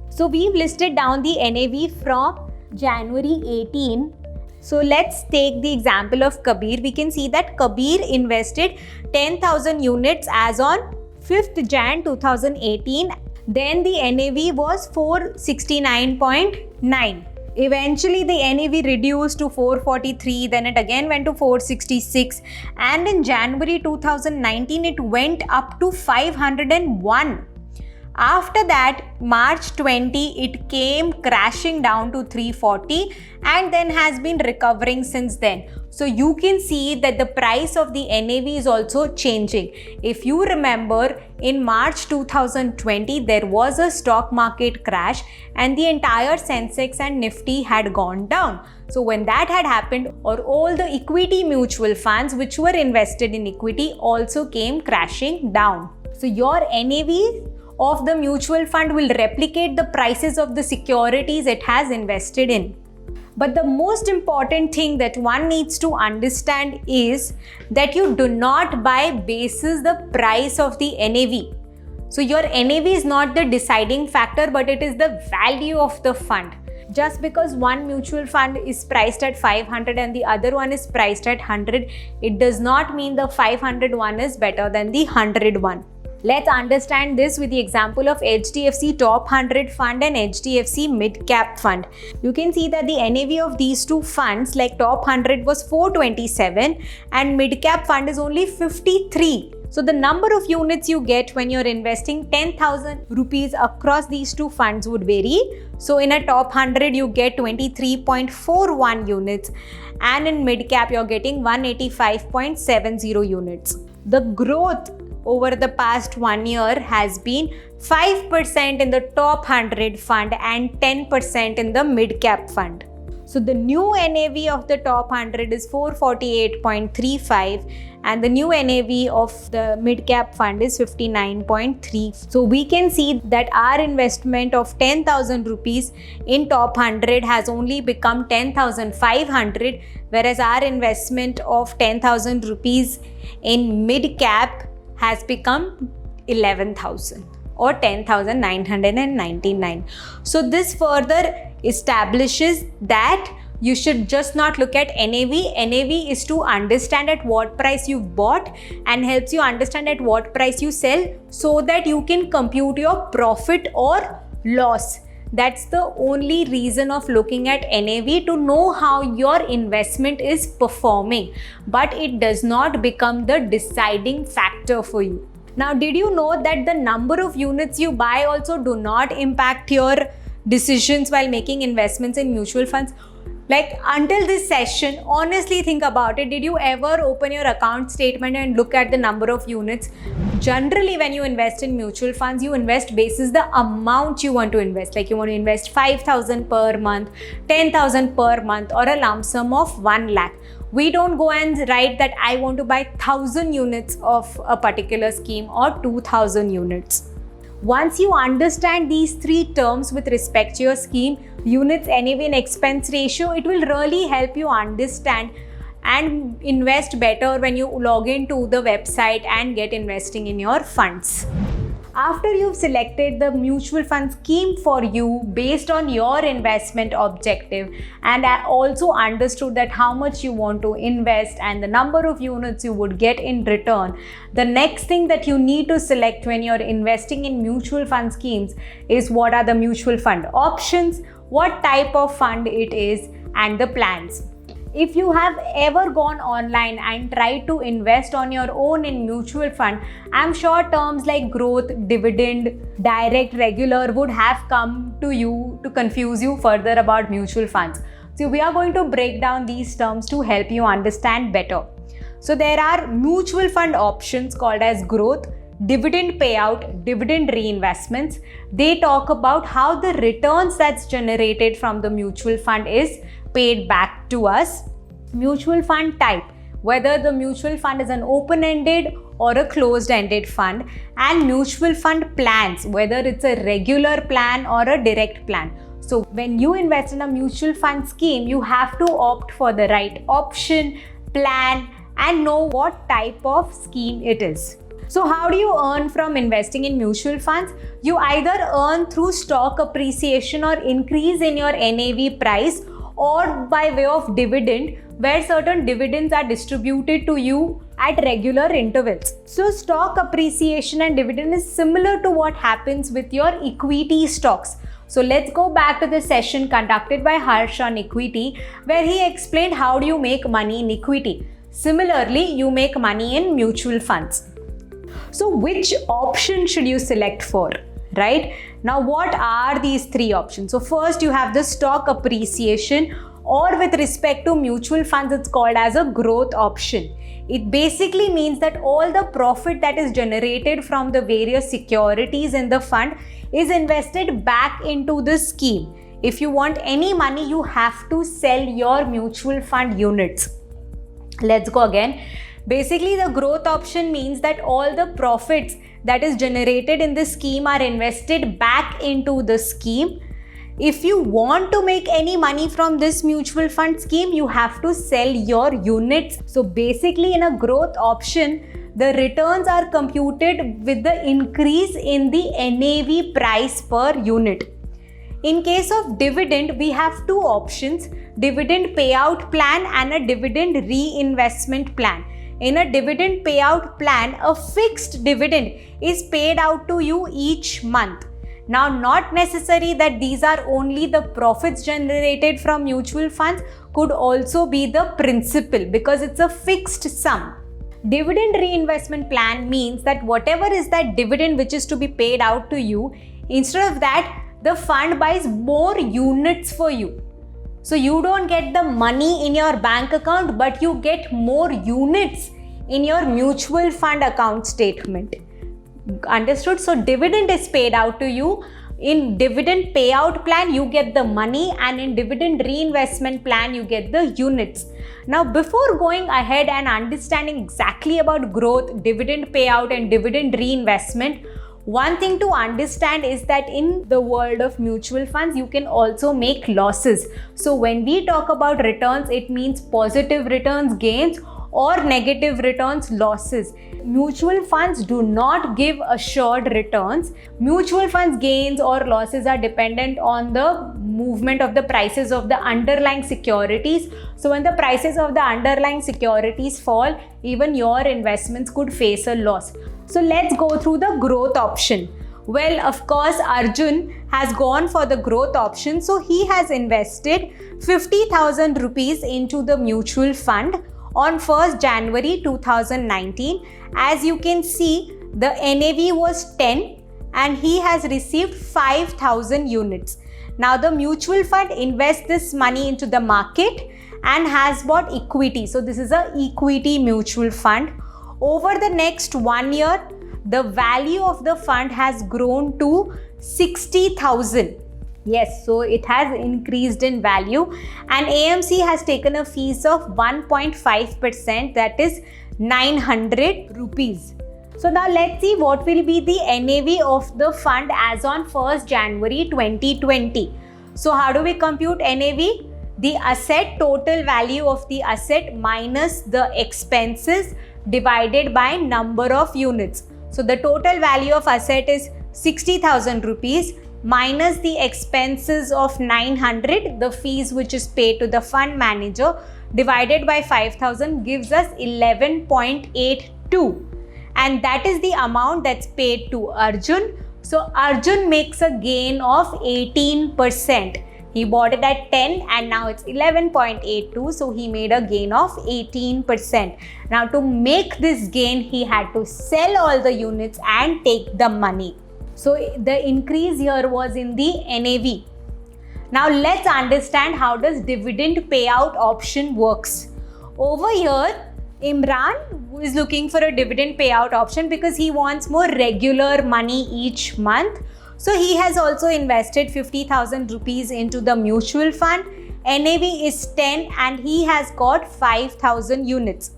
So we've listed down the NAV from January 18. So let's take the example of Kabir. We can see that Kabir invested 10,000 units as on 5th Jan 2018. Then the NAV was 469.9. Eventually the NAV reduced to 443, then it again went to 466, and in January 2019 it went up to 501. After that, March 20, it came crashing down to 340 and then has been recovering since then. So you can see that the price of the NAV is also changing. If you remember, in March 2020, there was a stock market crash and the entire Sensex and Nifty had gone down. So when that had happened, or all the equity mutual funds which were invested in equity also came crashing down. So your NAV of the mutual fund will replicate the prices of the securities it has invested in. But the most important thing that one needs to understand is that you do not buy basis the price of the NAV. So your NAV is not the deciding factor, but it is the value of the fund. Just because one mutual fund is priced at 500 and the other one is priced at 100, it does not mean the 500 one is better than the 100 one. Let's understand this with the example of HDFC Top 100 Fund and HDFC Mid Cap Fund. You can see that the NAV of these two funds, like Top 100 was 427 and Mid Cap Fund is only 53. So the number of units you get when you're investing 10,000 rupees across these two funds would vary. So in a Top 100 you get 23.41 units and in Mid Cap you're getting 185.70 units. The growth over the past 1 year has been 5% in the Top 100 fund and 10% in the Mid Cap Fund. So the new NAV of the top 100 is 448.35 and the new NAV of the mid cap fund is 59.3. So we can see that our investment of 10,000 rupees in top 100 has only become 10,500, whereas our investment of 10,000 rupees in mid cap has become 11,000 or 10,999. So this further establishes that you should just not look at NAV. NAV is to understand at what price you bought and helps you understand at what price you sell so that you can compute your profit or loss. That's the only reason of looking at NAV, to know how your investment is performing, but it does not become the deciding factor for you. Now, did you know that the number of units you buy also do not impact your decisions while making investments in mutual funds? Like, until this session, honestly think about it. Did you ever open your account statement and look at the number of units? Generally, when you invest in mutual funds, you invest basis the amount you want to invest. Like, you want to invest 5,000 per month, 10,000 per month, or a lump sum of 1 lakh. We don't go and write that I want to buy 1,000 units of a particular scheme or 2,000 units. Once you understand these three terms with respect to your scheme, units, NAV and expense ratio, it will really help you understand and invest better when you log into the website and get investing in your funds. After you've selected the mutual fund scheme for you based on your investment objective, and also understood that how much you want to invest and the number of units you would get in return, the next thing that you need to select when you're investing in mutual fund schemes is what are the mutual fund options, what type of fund it is, and the plans. If you have ever gone online and tried to invest on your own in mutual fund, I'm sure terms like growth, dividend, direct, regular would have come to you to confuse you further about mutual funds. So we are going to break down these terms to help you understand better. So there are mutual fund options called as growth, dividend payout, dividend reinvestments. They talk about how the returns that's generated from the mutual fund is paid back to us. Mutual fund type, whether the mutual fund is an open-ended or a closed-ended fund, and mutual fund plans, whether it's a regular plan or a direct plan. So when you invest in a mutual fund scheme, you have to opt for the right option, plan, and know what type of scheme it is. So how do you earn from investing in mutual funds? You either earn through stock appreciation or increase in your NAV price, or by way of dividend, where certain dividends are distributed to you at regular intervals. So stock appreciation and dividend is similar to what happens with your equity stocks. So let's go back to the session conducted by Harsh on equity, where he explained how do you make money in equity. Similarly, you make money in mutual funds. So which option should you select for? Right? Now, what are these three options? So first, you have the stock appreciation, or with respect to mutual funds, it's called as a growth option. It basically means that all the profit that is generated from the various securities in the fund is invested back into the scheme. If you want any money, you have to sell your mutual fund units. Let's go again. Basically, the growth option means that all the profits that is generated in the scheme are invested back into the scheme. If you want to make any money from this mutual fund scheme, you have to sell your units. So basically, in a growth option, the returns are computed with the increase in the NAV price per unit. In case of dividend, we have two options: dividend payout plan and a dividend reinvestment plan. In a dividend payout plan, a fixed dividend is paid out to you each month. Now, not necessary that these are only the profits generated from mutual funds, could also be the principal, because it's a fixed sum. Dividend reinvestment plan means that whatever is that dividend which is to be paid out to you, instead of that, the fund buys more units for you. So you don't get the money in your bank account, but you get more units in your mutual fund account statement. Understood? So dividend is paid out to you, In dividend payout plan, you get the money, and in dividend reinvestment plan, you get the units. Now, before going ahead and understanding exactly about growth, dividend payout and dividend reinvestment, one thing to understand is that in the world of mutual funds, you can also make losses. So when we talk about returns, it means positive returns, gains, or negative returns, losses. Mutual funds do not give assured returns. Mutual funds gains or losses are dependent on the movement of the prices of the underlying securities. So when the prices of the underlying securities fall, even your investments could face a loss. So let's go through the growth option. Well, of course, Arjun has gone for the growth option. So he has invested 50,000 rupees into the mutual fund on 1st January 2019. As you can see, the NAV was 10 and he has received 5,000 units. Now the mutual fund invests this money into the market and has bought equity. So this is an equity mutual fund. Over the next 1 year, the value of the fund has grown to 60,000. Yes, so it has increased in value, and AMC has taken a fees of 1.5%, that is 900 rupees. So now let's see what will be the NAV of the fund as on 1st January 2020. So how do we compute NAV? The asset total value of the asset minus the expenses divided by number of units. So the total value of asset is 60,000 rupees minus the expenses of 900, the fees which is paid to the fund manager, divided by 5,000 gives us 11.82, and that is the amount that's paid to Arjun. So Arjun makes a gain of 18%. He bought it at 10 and now it's 11.82, so he made a gain of 18%. Now to make this gain, he had to sell all the units and take the money. So the increase here was in the NAV. Now let's understand how does dividend payout option works. Over here, Imran is looking for a dividend payout option because he wants more regular money each month. So he has also invested 50,000 rupees into the mutual fund. NAV is 10 and he has got 5,000 units.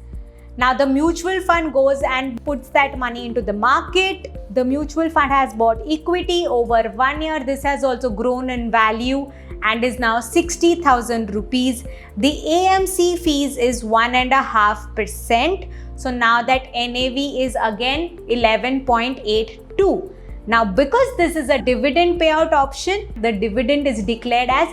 Now the mutual fund goes and puts that money into the market. The mutual fund has bought equity over 1 year. This has also grown in value and is now 60,000 rupees. The AMC fees is 1.5%. So now that NAV is again 11.82. Now because this is a dividend payout option, the dividend is declared as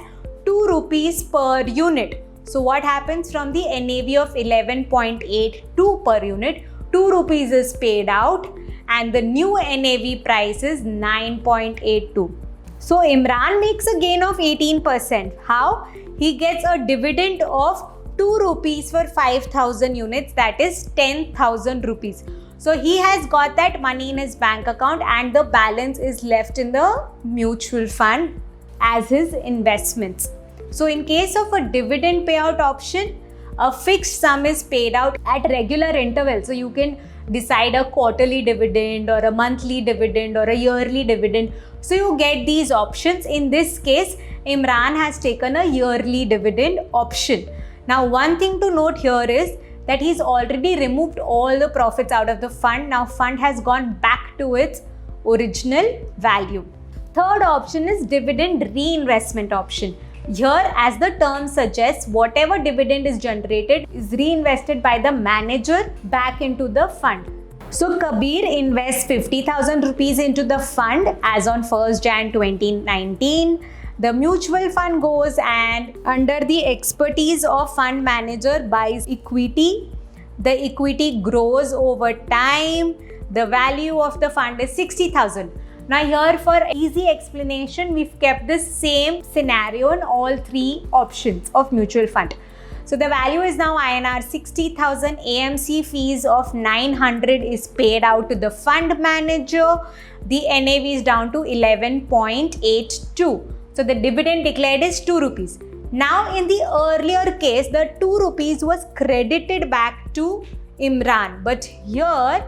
2 rupees per unit. So what happens from the NAV of 11.82 per unit, 2 rupees is paid out and the new NAV price is 9.82. So Imran makes a gain of 18%. How? He gets a dividend of 2 rupees for 5,000 units, that is 10,000 rupees. So he has got that money in his bank account and the balance is left in the mutual fund as his investments. So in case of a dividend payout option, a fixed sum is paid out at regular intervals. So you can decide a quarterly dividend or a monthly dividend or a yearly dividend. So you get these options. In this case, Imran has taken a yearly dividend option. Now one thing to note here is that he's already removed all the profits out of the fund. Now fund has gone back to its original value. Third option is dividend reinvestment option. Here, as the term suggests, whatever dividend is generated is reinvested by the manager back into the fund. So Kabir invests 50,000 rupees into the fund as on 1st Jan 2019. The mutual fund goes and under the expertise of fund manager buys equity. The equity grows over time. The value of the fund is 60,000. Now here for easy explanation, we've kept the same scenario in all three options of mutual fund. So the value is now INR 60,000, AMC fees of 900 is paid out to the fund manager. The NAV is down to 11.82. So the dividend declared is 2 rupees. Now in the earlier case, the 2 rupees was credited back to Imran. But here,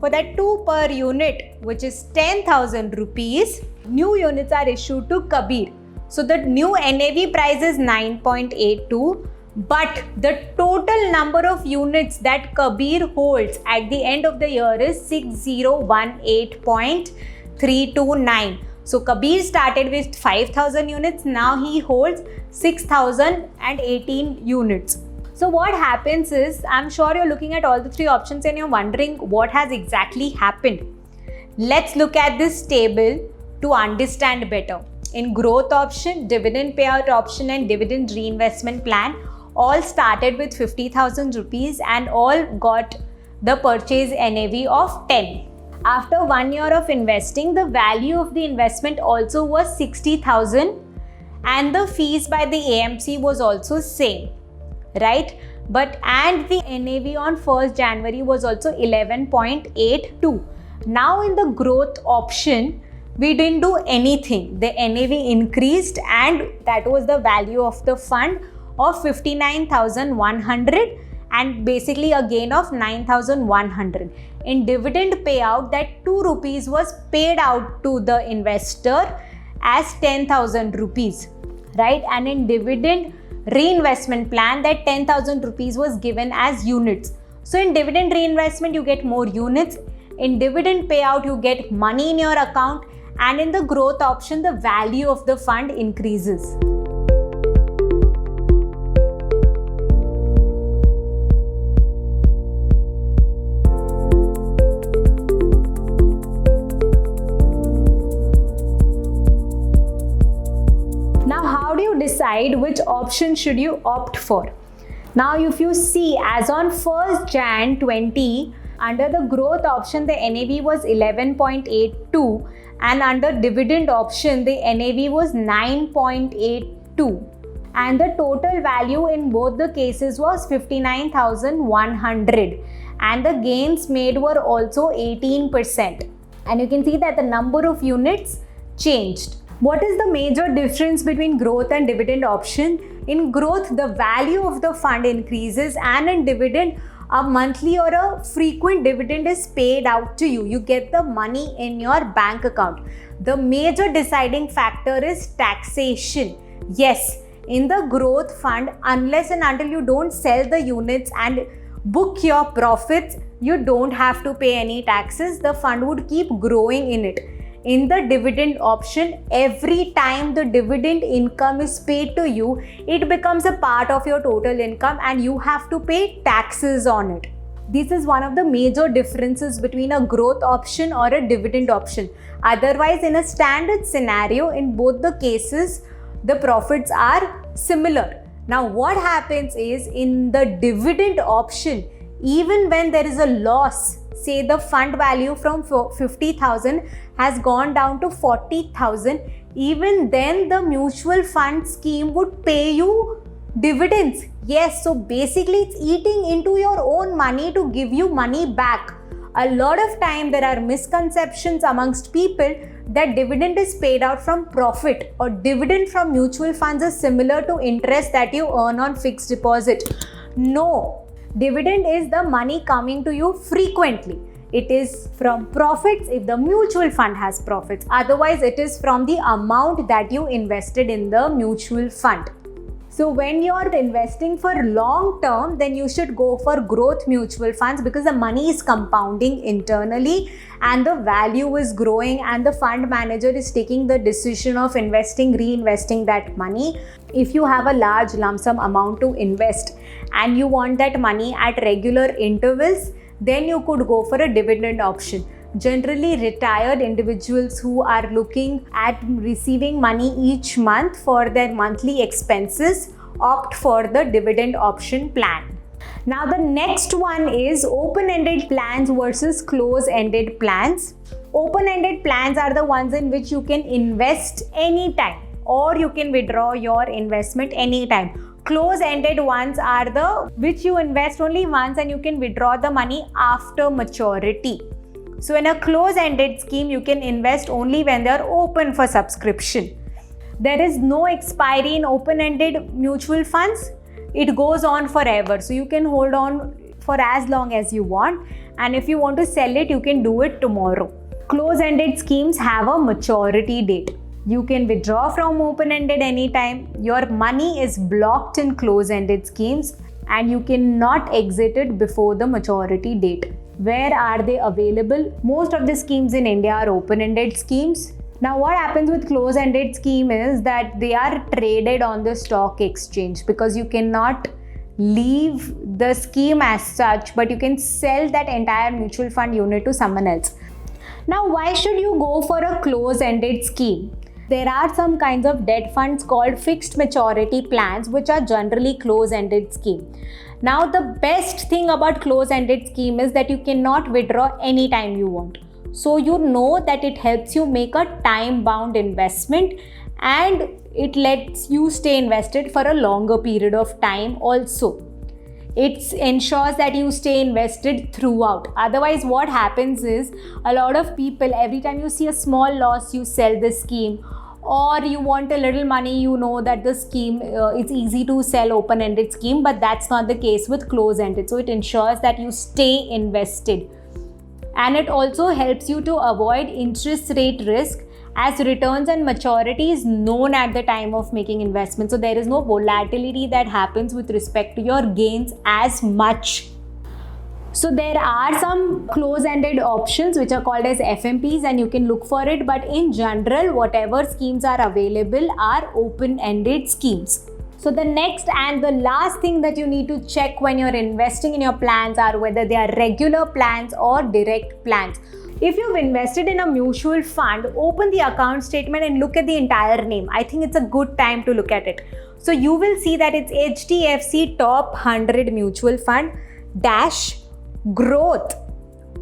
For that 2 per unit, which is 10,000 rupees, new units are issued to Kabir. So the new NAV price is 9.82, but the total number of units that Kabir holds at the end of the year is 6018.329. So Kabir started with 5,000 units, now he holds 6,018 units. So what happens is, I'm sure you're looking at all the 3 options and you're wondering what has exactly happened. Let's look at this table to understand better. In growth option, dividend payout option and dividend reinvestment plan, all started with 50,000 rupees and all got the purchase NAV of 10. After 1 year of investing, the value of the investment also was 60,000 and the fees by the AMC was also same, right? And the NAV on 1st January was also 11.82. Now in the growth option, we didn't do anything. The NAV increased and that was the value of the fund of 59,100 and basically a gain of 9,100. In dividend payout, that 2 rupees was paid out to the investor as 10,000 rupees, right? And in dividend reinvestment plan, that 10,000 rupees was given as units. So in dividend reinvestment, you get more units. In dividend payout, you get money in your account. And in the growth option, the value of the fund increases. Now, how do you decide which option should you opt for? Now, if you see, as on 1st Jan 20, under the growth option, the NAV was 11.82 and under dividend option, the NAV was 9.82 and the total value in both the cases was 59,100 and the gains made were also 18%. And you can see that the number of units changed. What is the major difference between growth and dividend option? In growth, the value of the fund increases, and in dividend, a monthly or a frequent dividend is paid out to you. You get the money in your bank account. The major deciding factor is taxation. Yes, in the growth fund, unless and until you don't sell the units and book your profits, you don't have to pay any taxes. The fund would keep growing in it. In the dividend option, every time the dividend income is paid to you, it becomes a part of your total income and you have to pay taxes on it. This is one of the major differences between a growth option or a dividend option. Otherwise, in a standard scenario, in both the cases, the profits are similar. Now, what happens is, in the dividend option, even when there is a loss, say the fund value from 50,000 has gone down to 40,000, even then the mutual fund scheme would pay you dividends. Yes, so basically it's eating into your own money to give you money back. A lot of time there are misconceptions amongst people that dividend is paid out from profit, or dividend from mutual funds is similar to interest that you earn on fixed deposit. No. Dividend is the money coming to you frequently. It is from profits if the mutual fund has profits. Otherwise, it is from the amount that you invested in the mutual fund. So when you're investing for long term, then you should go for growth mutual funds because the money is compounding internally and the value is growing and the fund manager is taking the decision of reinvesting that money. If you have a large lump sum amount to invest and you want that money at regular intervals, then you could go for a dividend option. Generally, retired individuals who are looking at receiving money each month for their monthly expenses opt for the dividend option plan. Now, the next one is open-ended plans versus close-ended plans. Open-ended plans are the ones in which you can invest anytime or you can withdraw your investment anytime. Close-ended ones are the which you invest only once and you can withdraw the money after maturity. So in a close-ended scheme, you can invest only when they are open for subscription. There is no expiry in open-ended mutual funds. It goes on forever. So you can hold on for as long as you want. and if you want to sell it, you can do it tomorrow. Close-ended schemes have a maturity date. You can withdraw from open-ended anytime. Your money is blocked in close-ended schemes and you cannot exit it before the maturity date. Where are they available? Most of the schemes in India are open-ended schemes. Now what happens with close-ended scheme is that they are traded on the stock exchange, because you cannot leave the scheme as such, but you can sell that entire mutual fund unit to someone else. Now why should you go for a close-ended scheme? There are some kinds of debt funds called fixed maturity plans, which are generally close-ended scheme. Now the best thing about close-ended scheme is that you cannot withdraw anytime you want. So you know that it helps you make a time-bound investment and it lets you stay invested for a longer period of time also. It ensures that you stay invested throughout. Otherwise, what happens is a lot of people, every time you see a small loss, you sell the scheme, or you want a little money, you know that the scheme, it's easy to sell open-ended scheme, but that's not the case with close-ended. So it ensures that you stay invested. And it also helps you to avoid interest rate risk, as returns and maturity is known at the time of making investment. So there is no volatility that happens with respect to your gains as much. So there are some close-ended options which are called as FMPs, and you can look for it, but in general, whatever schemes are available are open-ended schemes. So the next and the last thing that you need to check when you're investing in your plans are whether they are regular plans or direct plans. If you've invested in a mutual fund, open the account statement and look at the entire name. I think it's a good time to look at it. So you will see that it's HDFC Top 100 Mutual Fund dash growth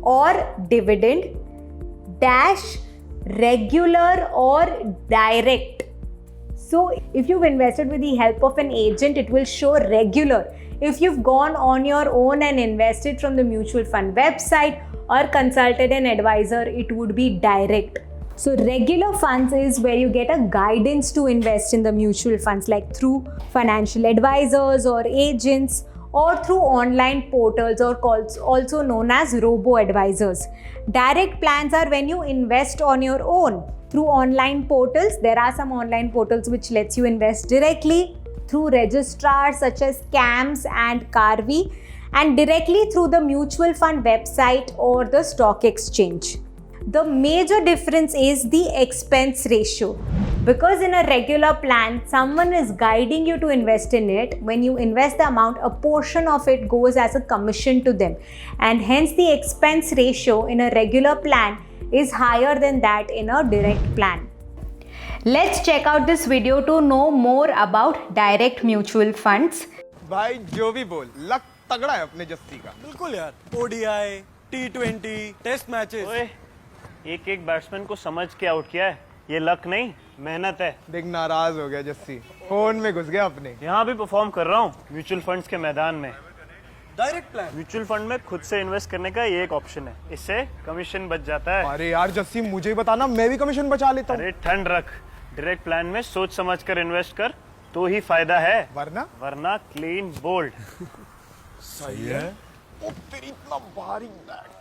or dividend dash regular or direct. So if you've invested with the help of an agent, it will show regular. If you've gone on your own and invested from the mutual fund website or consulted an advisor, it would be direct. So regular funds is where you get a guidance to invest in the mutual funds, like through financial advisors or agents, or through online portals, or also known as robo-advisors. Direct plans are when you invest on your own through online portals. There are some online portals which lets you invest directly through registrars such as CAMS and Carvey, and directly through the mutual fund website or the stock exchange. The major difference is the expense ratio. Because in a regular plan, someone is guiding you to invest in it. When you invest the amount, a portion of it goes as a commission to them, and hence the expense ratio in a regular plan is higher than that in a direct plan. Let's check out this video to know more about direct mutual funds. भाई जो भी बोल, luck तगड़ा है अपने जस्सी का। बिल्कुल यार, ODI, T20, टेस्ट मैचेस। ओए, एक बैट्समैन को समझ के आउट किया है। ये लक नहीं, मेहनत है। देख नाराज हो गया जस्सी, फोन में घुस गया अपने। यहाँ भी परफॉर्म कर रहा हूँ म्यूचुअल फंड्स के मैदान में। Direct plan. म्यूचुअल फंड में खुद से इन्वेस्ट करने का ये एक ऑप्शन है, इससे कमीशन बच जाता है। अरे यार जस्सी, मुझे ही बताना, मैं भी कमीशन बचा लेता हूँ। अरे ठंड रख, डायरेक्ट प्लान में सोच समझ कर इन्वेस्ट कर तो ही फायदा है, वरना क्लीन बोल्ड। सही है। ओ तेरी इतना भारी बैग।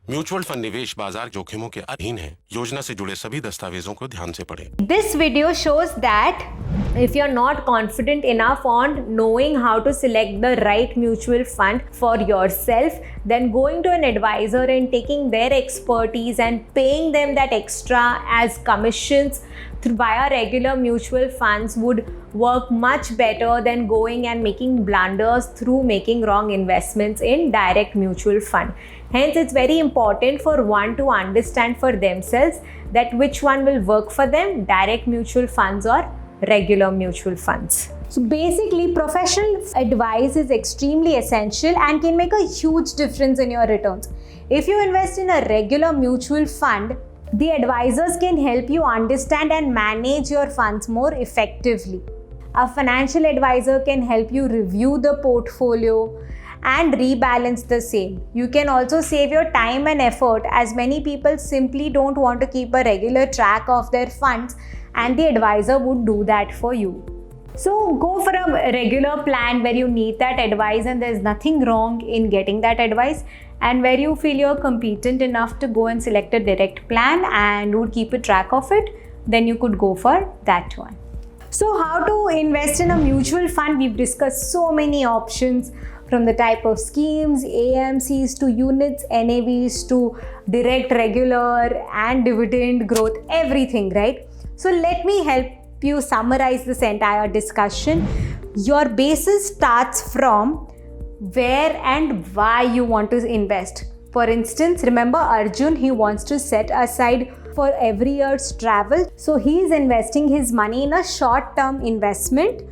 म्यूचुअल फंड निवेश बाजार जोखिमों के अधीन है। योजना से जुड़े सभी दस्तावेजों को ध्यान से पढ़ें। This video shows that if you're not confident enough on knowing how to select the right mutual fund for yourself, then going to an advisor and taking their expertise and paying them that extra as commissions via regular mutual funds would work much better than going and making blunders through making wrong investments in direct mutual fund. Hence, it's very important for one to understand for themselves that which one will work for them, direct mutual funds or regular mutual funds. So basically, professional advice is extremely essential and can make a huge difference in your returns. If you invest in a regular mutual fund, the advisors can help you understand and manage your funds more effectively. A financial advisor can help you review the portfolio and rebalance the same. You can also save your time and effort, as many people simply don't want to keep a regular track of their funds, and the advisor would do that for you. So go for a regular plan where you need that advice, and there's nothing wrong in getting that advice. and where you feel you're competent enough to go and select a direct plan and would keep a track of it, then you could go for that one. So how to invest in a mutual fund? We've discussed so many options, from the type of schemes, AMCs to units, NAVs to direct, regular and dividend growth, everything, right? So let me help you summarize this entire discussion. Your basis starts from where and why you want to invest. For instance, remember Arjun, he wants to set aside for every year's travel. So he is investing his money in a short-term investment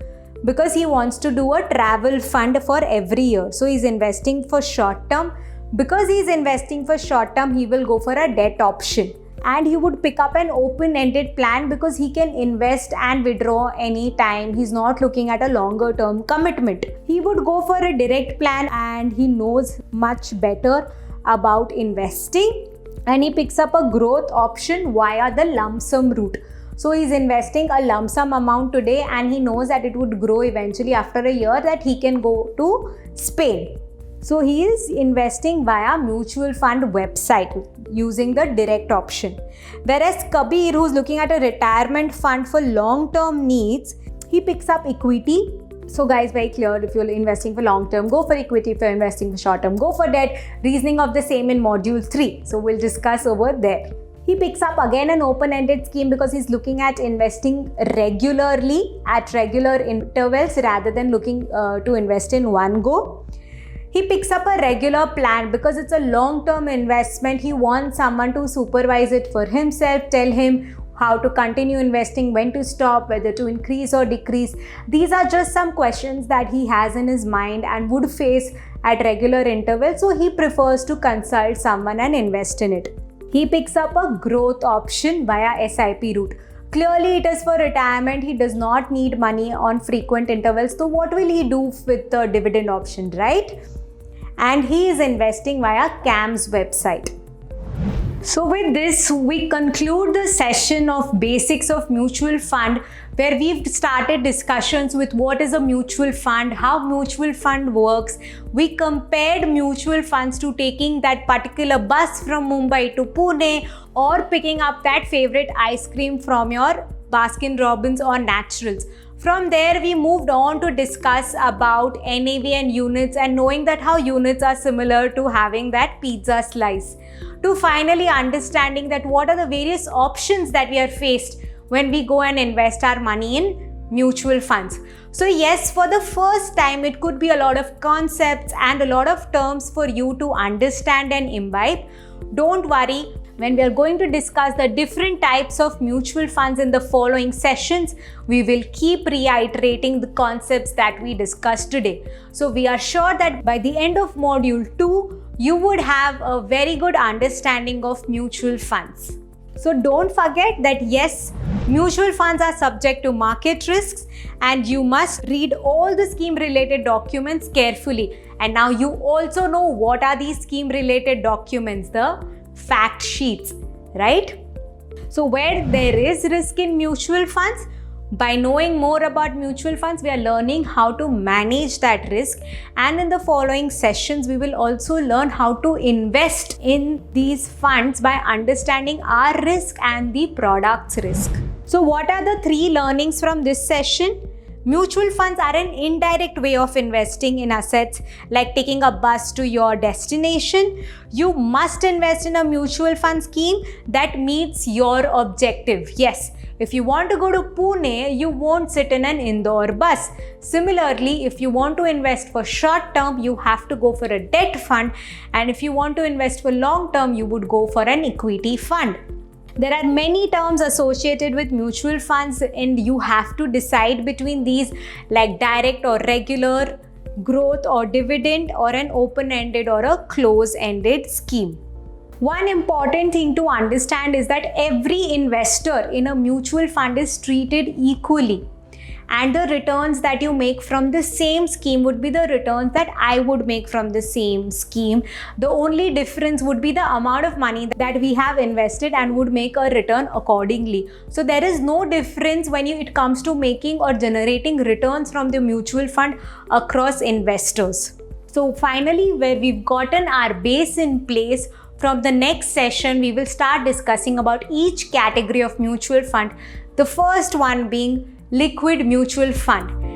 because he wants to do a travel fund for every year. So he's investing for short-term. Because he's investing for short-term, he will go for a debt option. And he would pick up an open-ended plan because he can invest and withdraw anytime. He's not looking at a longer term commitment. He would go for a direct plan and he knows much better about investing. And he picks up a growth option via the lump sum route. So he's investing a lump sum amount today and he knows that it would grow eventually after a year, that he can go to Spain. So he is investing via mutual fund website using the direct option. Whereas Kabir, who's looking at a retirement fund for long-term needs, he picks up equity. So guys, very clear, if you're investing for long-term, go for equity. If you're investing for short-term, go for debt. Reasoning of the same in module 3. So we'll discuss over there. He picks up again an open-ended scheme because he's looking at investing regularly at regular intervals rather than looking to invest in one go. He picks up a regular plan because it's a long-term investment. He wants someone to supervise it for himself, tell him how to continue investing, when to stop, whether to increase or decrease. These are just some questions that he has in his mind and would face at regular intervals. So he prefers to consult someone and invest in it. He picks up a growth option via SIP route. Clearly it is for retirement. He does not need money on frequent intervals. So what will he do with the dividend option, right? And he is investing via CAMS website. So with this, we conclude the session of basics of mutual fund, where we've started discussions with what is a mutual fund, how mutual fund works. We compared mutual funds to taking that particular bus from Mumbai to Pune or picking up that favorite ice cream from your Baskin Robbins or Naturals. From there, we moved on to discuss about NAV and units, and knowing that how units are similar to having that pizza slice, to finally understanding that what are the various options that we are faced when we go and invest our money in mutual funds. So yes, for the first time, it could be a lot of concepts and a lot of terms for you to understand and imbibe. Don't worry. When we are going to discuss the different types of mutual funds in the following sessions, we will keep reiterating the concepts that we discussed today. So we are sure that by the end of module 2, you would have a very good understanding of mutual funds. So don't forget that yes, mutual funds are subject to market risks and you must read all the scheme related documents carefully. And now you also know what are these scheme related documents, the fact sheets, right? So where there is risk in mutual funds, by knowing more about mutual funds, we are learning how to manage that risk. And in the following sessions, we will also learn how to invest in these funds by understanding our risk and the product's risk. So what are the 3 learnings from this session? Mutual funds are an indirect way of investing in assets, like taking a bus to your destination. You must invest in a mutual fund scheme that meets your objective. Yes, if you want to go to Pune, you won't sit in an Indore bus. Similarly, if you want to invest for short term, you have to go for a debt fund. And if you want to invest for long term, you would go for an equity fund. There are many terms associated with mutual funds and you have to decide between these, like direct or regular, growth or dividend, or an open-ended or a close-ended scheme. One important thing to understand is that every investor in a mutual fund is treated equally. And the returns that you make from the same scheme would be the returns that I would make from the same scheme. The only difference would be the amount of money that we have invested and would make a return accordingly. So there is no difference when it comes to making or generating returns from the mutual fund across investors. So finally, where we've gotten our base in place, from the next session, we will start discussing about each category of mutual fund. The first one being liquid mutual fund.